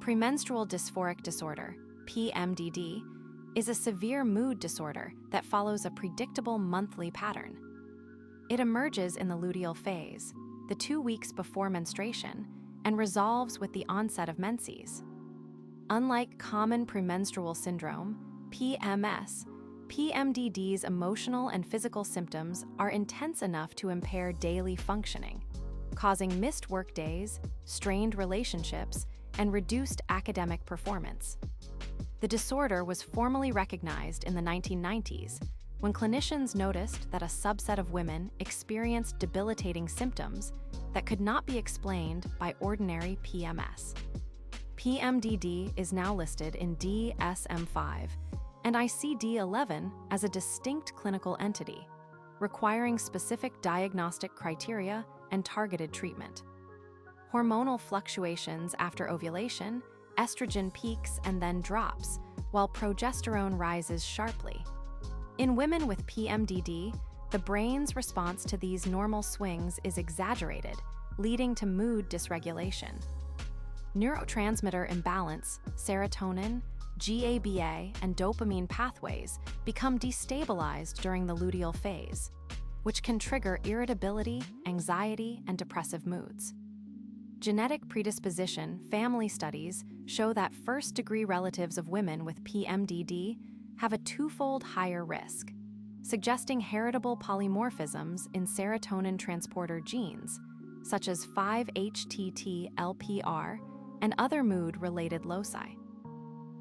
Premenstrual dysphoric disorder, PMDD, is a severe mood disorder that follows a predictable monthly pattern. It emerges in the luteal phase, the 2 weeks before menstruation, and resolves with the onset of menses. Unlike common premenstrual syndrome, PMS, PMDD's emotional and physical symptoms are intense enough to impair daily functioning, causing missed work days, strained relationships, and reduced academic performance. The disorder was formally recognized in the 1990s when clinicians noticed that a subset of women experienced debilitating symptoms that could not be explained by ordinary PMS. PMDD is now listed in DSM-5 and ICD-11 as a distinct clinical entity, requiring specific diagnostic criteria and targeted treatment. Hormonal fluctuations after ovulation, estrogen peaks and then drops, while progesterone rises sharply. In women with PMDD, the brain's response to these normal swings is exaggerated, leading to mood dysregulation. Neurotransmitter imbalance, serotonin, GABA, and dopamine pathways become destabilized during the luteal phase, which can trigger irritability, anxiety, and depressive moods. Genetic predisposition family studies show that first-degree relatives of women with PMDD have a twofold higher risk, suggesting heritable polymorphisms in serotonin transporter genes, such as 5-HTT-LPR and other mood-related loci.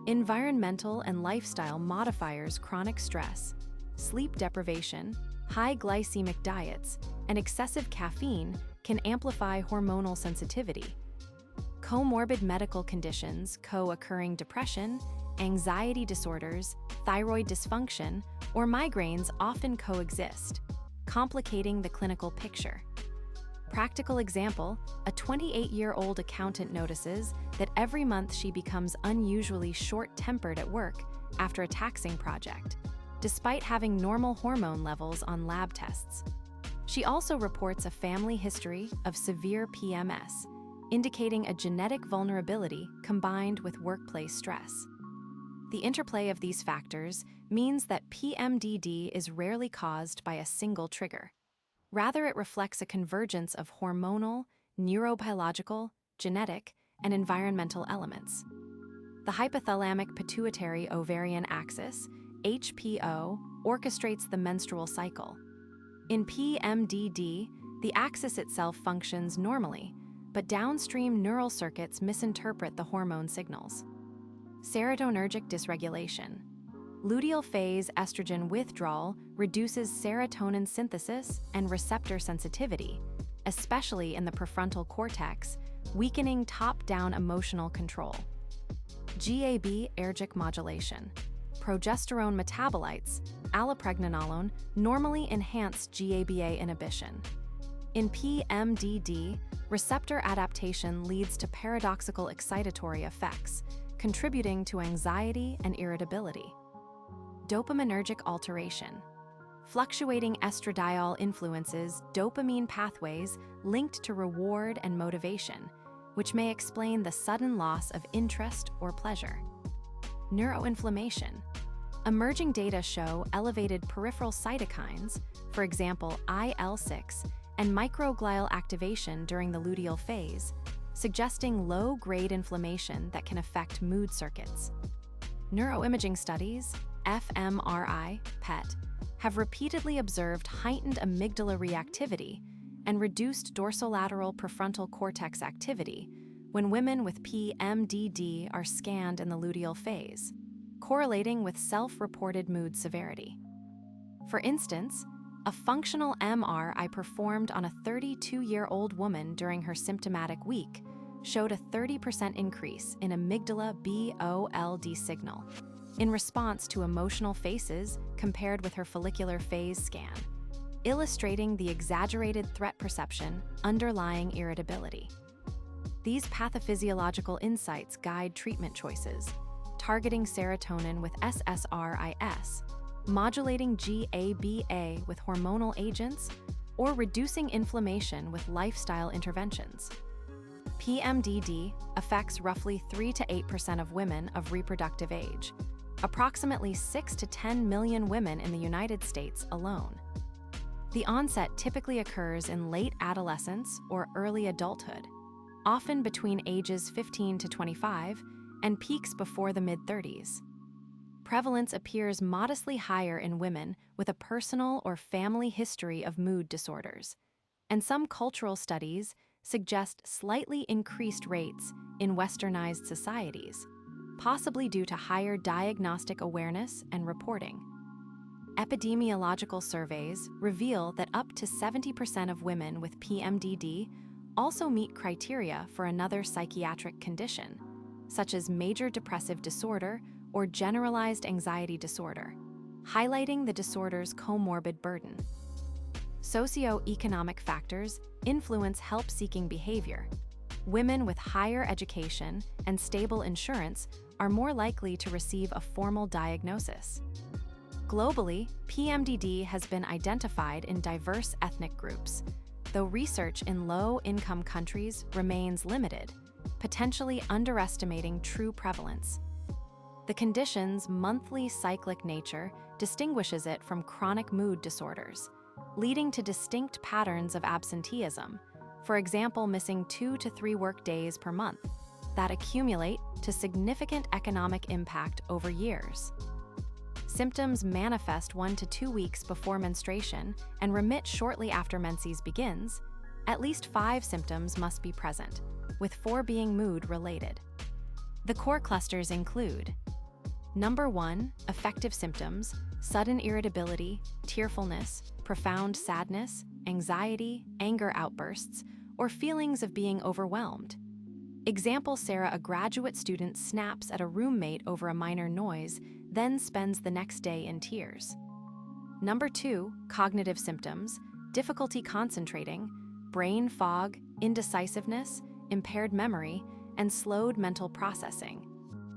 Environmental and lifestyle modifiers, chronic stress, sleep deprivation, high glycemic diets, and excessive caffeine can amplify hormonal sensitivity. Comorbid medical conditions, co-occurring depression, anxiety disorders, thyroid dysfunction, or migraines often coexist, complicating the clinical picture. Practical example, a 28-year-old accountant notices that every month she becomes unusually short-tempered at work after a taxing project, despite having normal hormone levels on lab tests. She also reports a family history of severe PMS, indicating a genetic vulnerability combined with workplace stress. The interplay of these factors means that PMDD is rarely caused by a single trigger. Rather, it reflects a convergence of hormonal, neurobiological, genetic, and environmental elements. The hypothalamic pituitary ovarian axis, HPO, orchestrates the menstrual cycle. In PMDD, the axis itself functions normally, but downstream neural circuits misinterpret the hormone signals. Serotonergic dysregulation. Luteal phase estrogen withdrawal reduces serotonin synthesis and receptor sensitivity, especially in the prefrontal cortex, weakening top-down emotional control. GABAergic modulation. Progesterone metabolites, allopregnanolone, normally enhance GABA inhibition. In PMDD, receptor adaptation leads to paradoxical excitatory effects, contributing to anxiety and irritability. Dopaminergic alteration. Fluctuating estradiol influences dopamine pathways linked to reward and motivation, which may explain the sudden loss of interest or pleasure. Neuroinflammation. Emerging data show elevated peripheral cytokines, for example IL-6, and microglial activation during the luteal phase, suggesting low-grade inflammation that can affect mood circuits. Neuroimaging studies, fMRI, PET, have repeatedly observed heightened amygdala reactivity and reduced dorsolateral prefrontal cortex activity when women with PMDD are scanned in the luteal phase, correlating with self-reported mood severity. For instance, a functional MRI performed on a 32-year-old woman during her symptomatic week showed a 30% increase in amygdala BOLD signal in response to emotional faces compared with her follicular phase scan, illustrating the exaggerated threat perception underlying irritability. These pathophysiological insights guide treatment choices, targeting serotonin with SSRIs, modulating GABA with hormonal agents, or reducing inflammation with lifestyle interventions. PMDD affects roughly 3 to 8% of women of reproductive age, approximately 6 to 10 million women in the United States alone. The onset typically occurs in late adolescence or early adulthood, often between ages 15 to 25, and peaks before the mid-30s. Prevalence appears modestly higher in women with a personal or family history of mood disorders, and some cultural studies suggest slightly increased rates in westernized societies, possibly due to higher diagnostic awareness and reporting. Epidemiological surveys reveal that up to 70% of women with PMDD also meet criteria for another psychiatric condition, such as major depressive disorder or generalized anxiety disorder, highlighting the disorder's comorbid burden. Socioeconomic factors influence help-seeking behavior. Women with higher education and stable insurance are more likely to receive a formal diagnosis. Globally, PMDD has been identified in diverse ethnic groups, though research in low-income countries remains limited, potentially underestimating true prevalence. The condition's monthly cyclic nature distinguishes it from chronic mood disorders, leading to distinct patterns of absenteeism, for example, missing 2 to 3 work days per month, that accumulate to significant economic impact over years. Symptoms manifest 1 to 2 weeks before menstruation and remit shortly after menses begins. At least 5 symptoms must be present, with 4 being mood-related. The core clusters include: Number 1, affective symptoms, sudden irritability, tearfulness, profound sadness, anxiety, anger outbursts, or feelings of being overwhelmed. Example: Sarah, a graduate student, snaps at a roommate over a minor noise, then spends the next day in tears. Number 2, cognitive symptoms, difficulty concentrating, brain fog, indecisiveness, impaired memory, and slowed mental processing.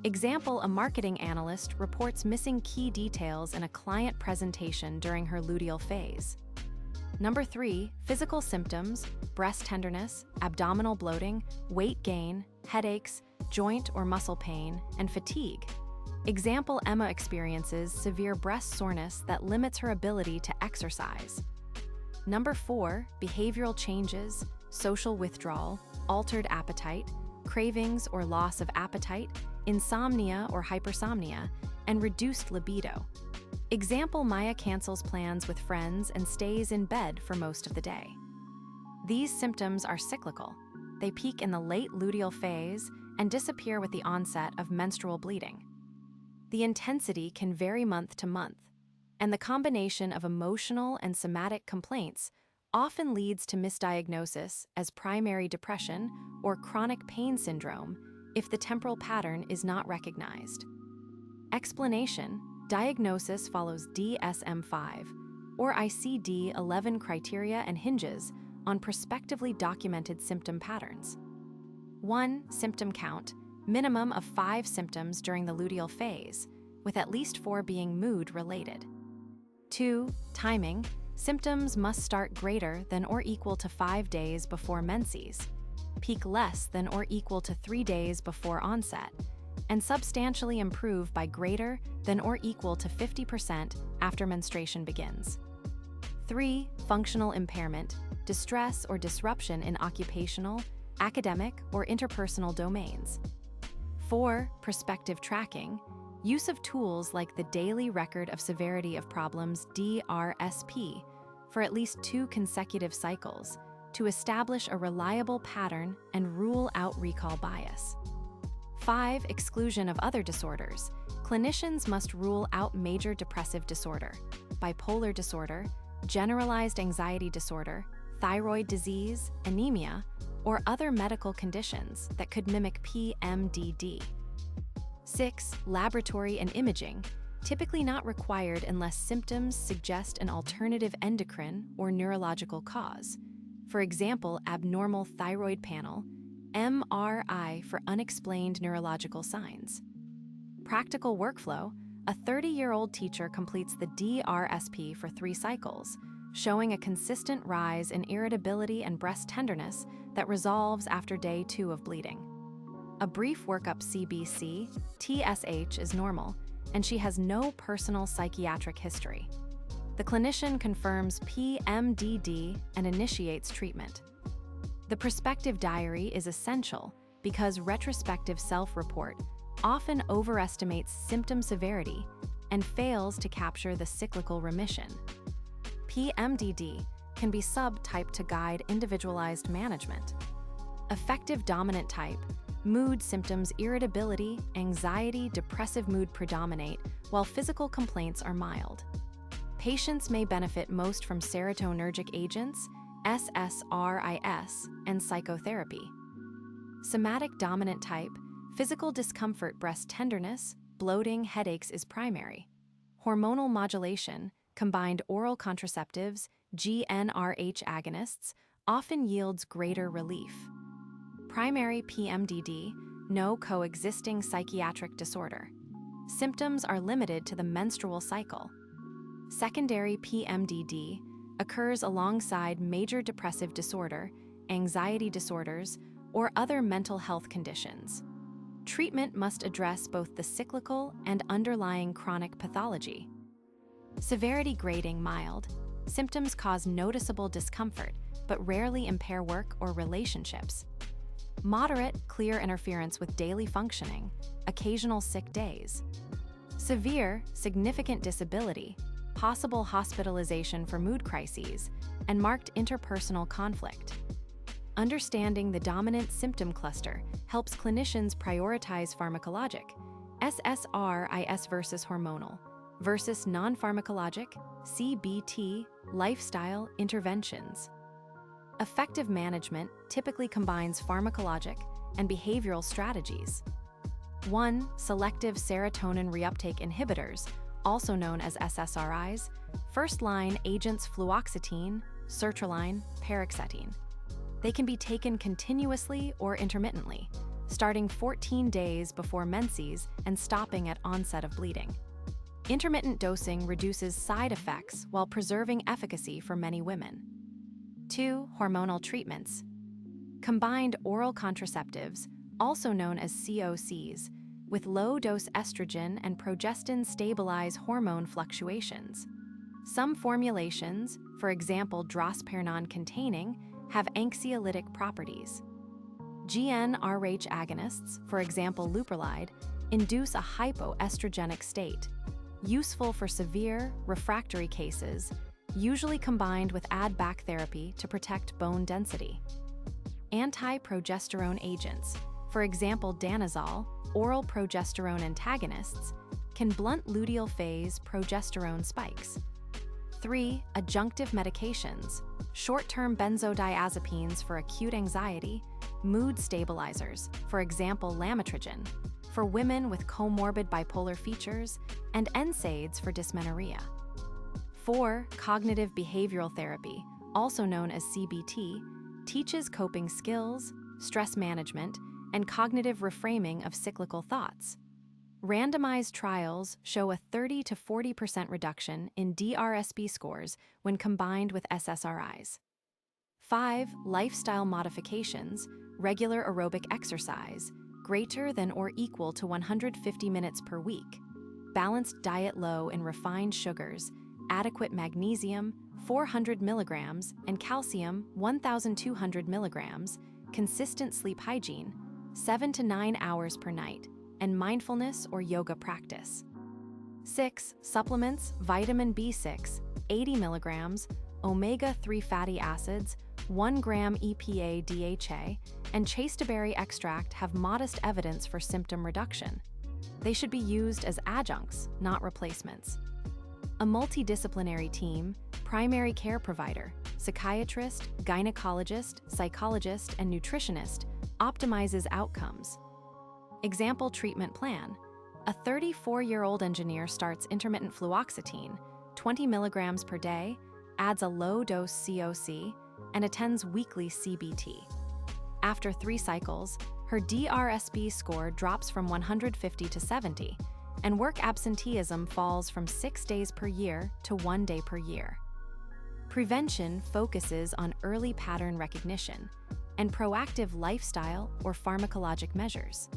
Example: a marketing analyst reports missing key details in a client presentation during her luteal phase. Number 3, physical symptoms, breast tenderness, abdominal bloating, weight gain, headaches, joint or muscle pain, and fatigue. Example: Emma experiences severe breast soreness that limits her ability to exercise. Number 4, behavioral changes, social withdrawal, altered appetite, cravings or loss of appetite, insomnia or hypersomnia, and reduced libido. Example: Maya cancels plans with friends and stays in bed for most of the day. These symptoms are cyclical. They peak in the late luteal phase and disappear with the onset of menstrual bleeding. The intensity can vary month to month, and the combination of emotional and somatic complaints often leads to misdiagnosis as primary depression or chronic pain syndrome if the temporal pattern is not recognized. Explanation: diagnosis follows DSM-5 or ICD-11 criteria and hinges on prospectively documented symptom patterns. 1. Symptom count, minimum of 5 symptoms during the luteal phase, with at least 4 being mood-related. 2. Timing, symptoms must start greater than or equal to 5 days before menses, peak less than or equal to 3 days before onset, and substantially improve by greater than or equal to 50% after menstruation begins. 3. Functional impairment, distress or disruption in occupational, academic, or interpersonal domains. 4. Prospective tracking, use of tools like the Daily Record of Severity of Problems (DRSP) for at least 2 consecutive cycles to establish a reliable pattern and rule out recall bias. 5. Exclusion of other disorders. Clinicians must rule out major depressive disorder, bipolar disorder, generalized anxiety disorder, thyroid disease, anemia, or other medical conditions that could mimic PMDD. 6. Laboratory and imaging, typically not required unless symptoms suggest an alternative endocrine or neurological cause. For example, abnormal thyroid panel, MRI for unexplained neurological signs. Practical workflow: a 30-year-old teacher completes the DRSP for 3 cycles, showing a consistent rise in irritability and breast tenderness that resolves after day 2 of bleeding. A brief workup CBC, TSH is normal, and she has no personal psychiatric history. The clinician confirms PMDD and initiates treatment. The prospective diary is essential because retrospective self-report often overestimates symptom severity and fails to capture the cyclical remission. PMDD can be subtyped to guide individualized management. Affective dominant type, mood symptoms irritability, anxiety, depressive mood predominate, while physical complaints are mild. Patients may benefit most from serotonergic agents, SSRIs, and psychotherapy. Somatic dominant type, physical discomfort, breast tenderness, bloating, headaches is primary. Hormonal modulation, combined oral contraceptives, GnRH agonists, often yields greater relief. Primary PMDD, no coexisting psychiatric disorder. Symptoms are limited to the menstrual cycle. Secondary PMDD occurs alongside major depressive disorder, anxiety disorders, or other mental health conditions. Treatment must address both the cyclical and underlying chronic pathology. Severity grading mild. Symptoms cause noticeable discomfort, but rarely impair work or relationships. Moderate, clear interference with daily functioning, occasional sick days. Severe, significant disability, possible hospitalization for mood crises, and marked interpersonal conflict. Understanding the dominant symptom cluster helps clinicians prioritize pharmacologic, SSRIs versus hormonal, versus non-pharmacologic, CBT, lifestyle interventions. Effective management typically combines pharmacologic and behavioral strategies. 1. Selective serotonin reuptake inhibitors, also known as SSRIs, first-line agents fluoxetine, sertraline, paroxetine. They can be taken continuously or intermittently, starting 14 days before menses and stopping at onset of bleeding. Intermittent dosing reduces side effects while preserving efficacy for many women. 2. Hormonal treatments. Combined oral contraceptives, also known as COCs, with low-dose estrogen and progestin stabilize hormone fluctuations. Some formulations, for example drospirenone-containing, have anxiolytic properties. GnRH agonists, for example leuprolide, induce a hypoestrogenic state, useful for severe, refractory cases, usually combined with add-back therapy to protect bone density. Anti-progesterone agents, for example danazol, oral progesterone antagonists, can blunt luteal phase progesterone spikes. 3. Adjunctive medications, short-term benzodiazepines for acute anxiety, mood stabilizers, for example lamotrigine, for women with comorbid bipolar features, and NSAIDs for dysmenorrhea. 4. Cognitive behavioral therapy, also known as CBT, teaches coping skills, stress management, and cognitive reframing of cyclical thoughts. Randomized trials show a 30 to 40% reduction in DRSB scores when combined with SSRIs. 5. Lifestyle modifications, regular aerobic exercise, greater than or equal to 150 minutes per week, balanced diet low in refined sugars, adequate magnesium, 400 milligrams, and calcium, 1,200 milligrams, consistent sleep hygiene, 7 to 9 hours per night, and mindfulness or yoga practice. 6. Supplements, vitamin B6, 80 milligrams, omega-3 fatty acids, 1 gram EPA DHA, and chasteberry extract have modest evidence for symptom reduction. They should be used as adjuncts, not replacements. A multidisciplinary team, primary care provider, psychiatrist, gynecologist, psychologist, and nutritionist optimizes outcomes. Example treatment plan. A 34-year-old engineer starts intermittent fluoxetine, 20 milligrams per day, adds a low-dose COC, and attends weekly CBT. After 3 cycles, her DRSB score drops from 150 to 70, and work absenteeism falls from 6 days per year to 1 day per year. Prevention focuses on early pattern recognition, and proactive lifestyle or pharmacologic measures.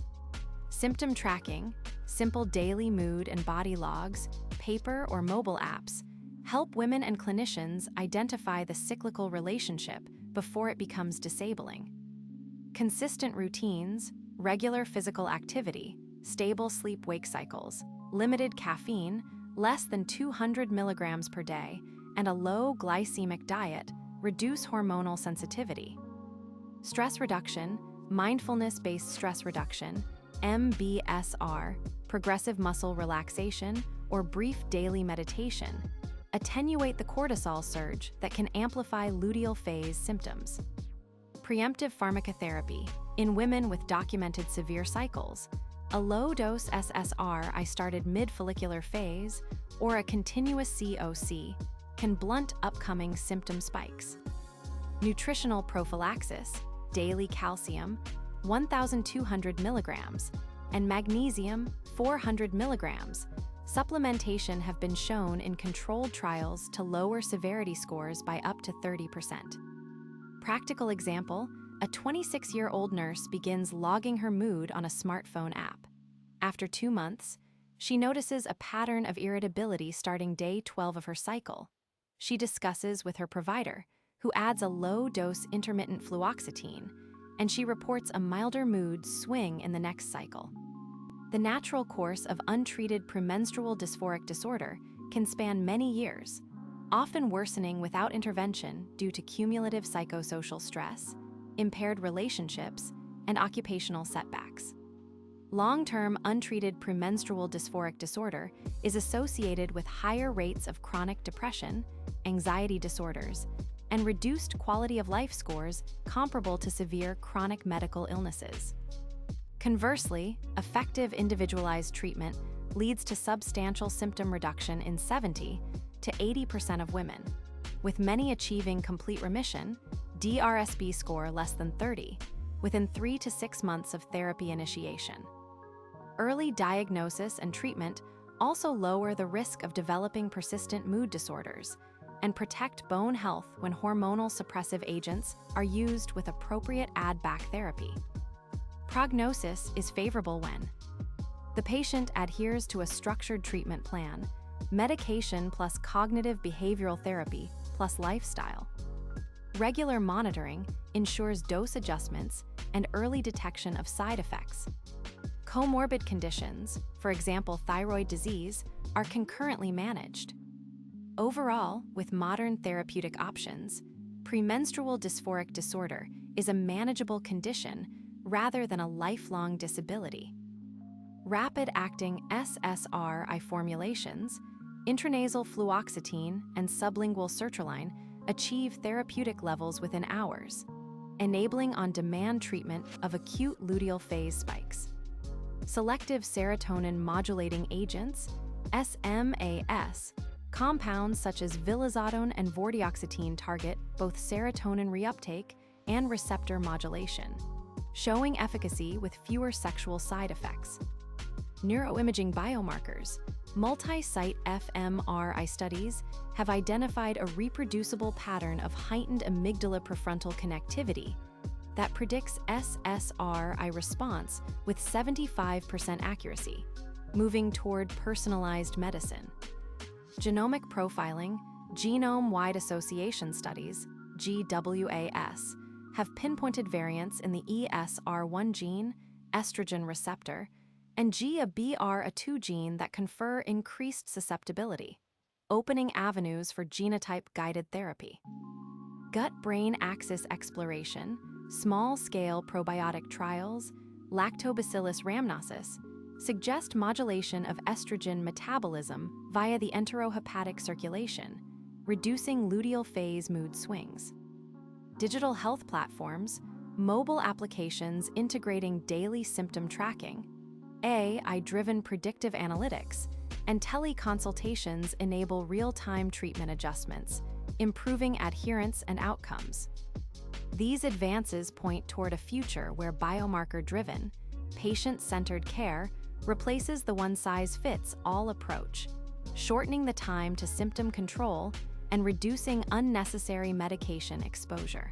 Symptom tracking, simple daily mood and body logs, paper or mobile apps, help women and clinicians identify the cyclical relationship before it becomes disabling. Consistent routines, regular physical activity, stable sleep-wake cycles, limited caffeine, less than 200 milligrams per day, and a low glycemic diet reduce hormonal sensitivity. Stress reduction, mindfulness-based stress reduction, MBSR, progressive muscle relaxation, or brief daily meditation, attenuate the cortisol surge that can amplify luteal phase symptoms. Preemptive pharmacotherapy, in women with documented severe cycles, a low-dose SSR I started mid-follicular phase, or a continuous COC, can blunt upcoming symptom spikes. Nutritional prophylaxis, daily calcium, 1,200 milligrams, and magnesium, 400 milligrams. Supplementation have been shown in controlled trials to lower severity scores by up to 30%. Practical example, a 26-year-old nurse begins logging her mood on a smartphone app. After 2 months, she notices a pattern of irritability starting day 12 of her cycle. She discusses with her provider, who adds a low-dose intermittent fluoxetine, and she reports a milder mood swing in the next cycle. The natural course of untreated premenstrual dysphoric disorder can span many years, often worsening without intervention due to cumulative psychosocial stress, impaired relationships, and occupational setbacks. Long-term untreated premenstrual dysphoric disorder is associated with higher rates of chronic depression, anxiety disorders, and reduced quality of life scores comparable to severe chronic medical illnesses. Conversely, effective individualized treatment leads to substantial symptom reduction in 70 to 80% of women, with many achieving complete remission, DRSB score less than 30, within 3 to 6 months of therapy initiation. Early diagnosis and treatment also lower the risk of developing persistent mood disorders and protect bone health when hormonal suppressive agents are used with appropriate add-back therapy. Prognosis is favorable when the patient adheres to a structured treatment plan, medication plus cognitive behavioral therapy plus lifestyle. Regular monitoring ensures dose adjustments and early detection of side effects. Comorbid conditions, for example thyroid disease, are concurrently managed. Overall, with modern therapeutic options, premenstrual dysphoric disorder is a manageable condition rather than a lifelong disability. Rapid-acting SSRI formulations, intranasal fluoxetine and sublingual sertraline achieve therapeutic levels within hours, enabling on-demand treatment of acute luteal phase spikes. Selective serotonin modulating agents, SMAS, compounds such as vilazodone and vortioxetine target both serotonin reuptake and receptor modulation, showing efficacy with fewer sexual side effects. Neuroimaging biomarkers, multi-site fMRI studies have identified a reproducible pattern of heightened amygdala prefrontal connectivity that predicts SSRI response with 75% accuracy, moving toward personalized medicine. Genomic profiling, genome-wide association studies, GWAS, have pinpointed variants in the ESR1 gene, estrogen receptor, and GABR2 gene that confer increased susceptibility, opening avenues for genotype-guided therapy. Gut-brain axis exploration, small-scale probiotic trials, Lactobacillus rhamnosus, suggest modulation of estrogen metabolism via the enterohepatic circulation, reducing luteal phase mood swings. Digital health platforms, mobile applications integrating daily symptom tracking, AI-driven predictive analytics, and teleconsultations enable real-time treatment adjustments, improving adherence and outcomes. These advances point toward a future where biomarker-driven, patient-centered care replaces the one-size-fits-all approach, shortening the time to symptom control and reducing unnecessary medication exposure.